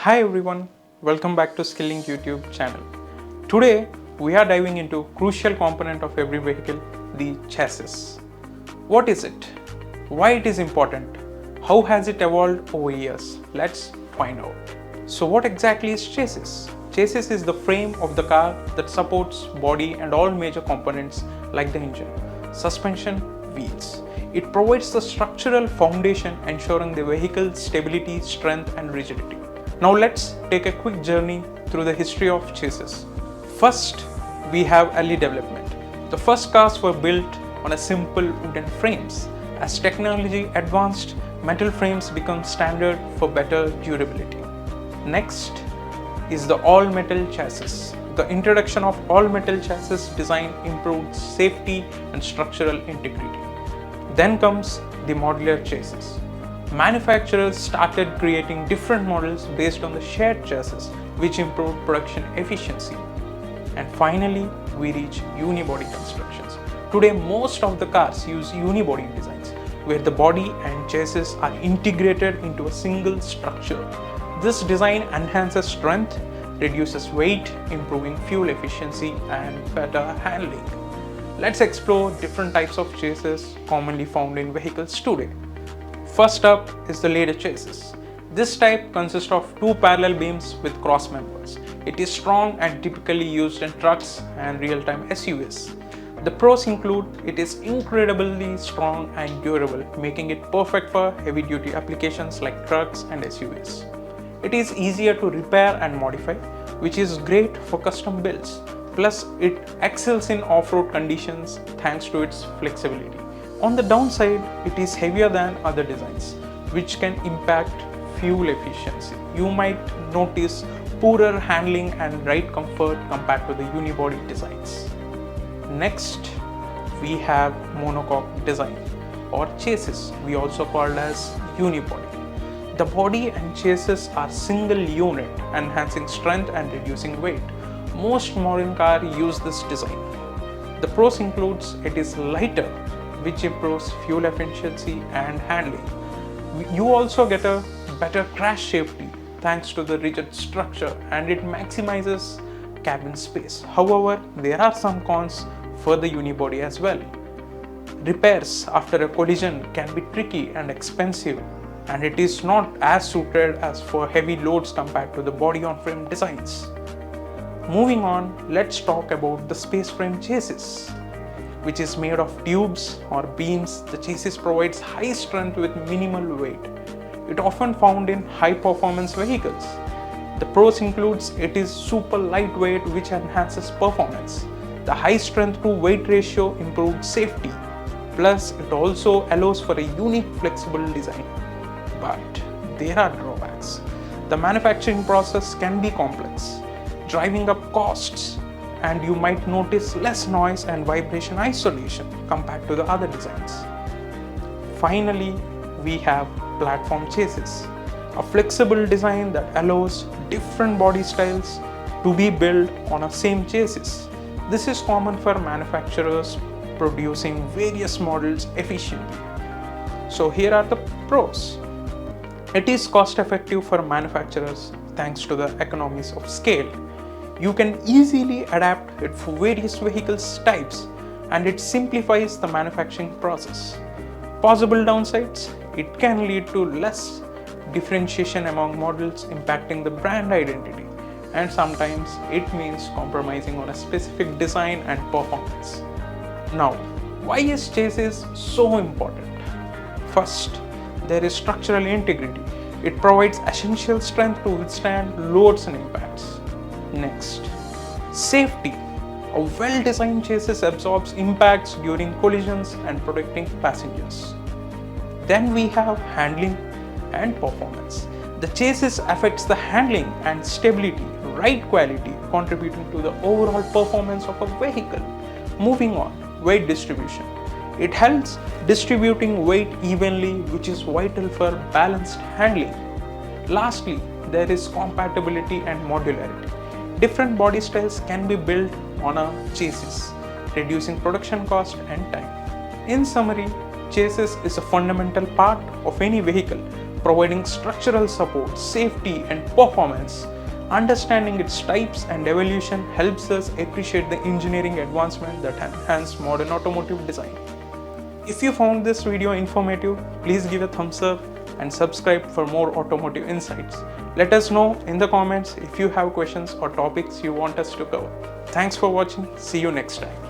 Hi everyone, welcome back to Skilling YouTube channel. Today we are diving into crucial component of every vehicle, the chassis. What is it? Why it is important? How has it evolved over years? Let's find out. So what exactly is chassis? Chassis is the frame of the car that supports body and all major components like the engine, suspension, wheels. It provides the structural foundation ensuring the vehicle's stability, strength and rigidity. Now let's take a quick journey through the history of chassis. First, we have early development. The first cars were built on a simple wooden frames. As technology advanced, metal frames become standard for better durability. Next is the all-metal chassis. The introduction of all-metal chassis design improved safety and structural integrity. Then comes the modular chassis. Manufacturers started creating different models based on the shared chassis, which improved production efficiency. And finally, we reach unibody constructions. Today, most of the cars use unibody designs, where the body and chassis are integrated into a single structure. This design enhances strength, reduces weight, improving fuel efficiency and better handling. Let's explore different types of chassis commonly found in vehicles today. First up is the ladder chassis. This type consists of two parallel beams with cross members. It is strong and typically used in trucks and real-time SUVs. The pros include it is incredibly strong and durable, making it perfect for heavy-duty applications like trucks and SUVs. It is easier to repair and modify, which is great for custom builds. Plus, it excels in off-road conditions thanks to its flexibility. On the downside, it is heavier than other designs, which can impact fuel efficiency. You might notice poorer handling and ride comfort compared to the unibody designs. Next, we have monocoque design or chassis, we also called as unibody. The body and chassis are single unit, enhancing strength and reducing weight. Most modern cars use this design. The pros includes it is lighter, which improves fuel efficiency and handling. You also get a better crash safety thanks to the rigid structure, and it maximizes cabin space. However, there are some cons for the unibody as well. Repairs after a collision can be tricky and expensive, and it is not as suited as for heavy loads compared to the body-on-frame designs. Moving on, let's talk about the space frame chassis, which is made of tubes or beams. The chassis provides high strength with minimal weight. It often found in high-performance vehicles. The pros includes it is super lightweight, which enhances performance. The high strength to weight ratio improves safety. Plus, it also allows for a unique flexible design. But there are drawbacks. The manufacturing process can be complex, driving up costs, and you might notice less noise and vibration isolation compared to the other designs. Finally, we have platform chassis, a flexible design that allows different body styles to be built on a same chassis. This is common for manufacturers producing various models efficiently. So here are the pros. It is cost effective for manufacturers thanks to the economies of scale. You can easily adapt it for various vehicles types, and it simplifies the manufacturing process. Possible downsides, it can lead to less differentiation among models, impacting the brand identity, and sometimes it means compromising on a specific design and performance. Now, why is chassis so important? First, there is structural integrity. It provides essential strength to withstand loads and impacts. Next, safety. A well-designed chassis absorbs impacts during collisions and protecting passengers. Then we have handling and performance. The chassis affects the handling and stability, ride quality, contributing to the overall performance of a vehicle. Moving on, weight distribution. It helps distributing weight evenly, which is vital for balanced handling. Lastly, there is compatibility and modularity. Different body styles can be built on a chassis, reducing production cost and time. In summary, chassis is a fundamental part of any vehicle, providing structural support, safety, and performance. Understanding its types and evolution helps us appreciate the engineering advancement that enhance modern automotive design. If you found this video informative, please give a thumbs up and subscribe for more automotive insights. Let us know in the comments if you have questions or topics you want us to cover. Thanks for watching. See you next time.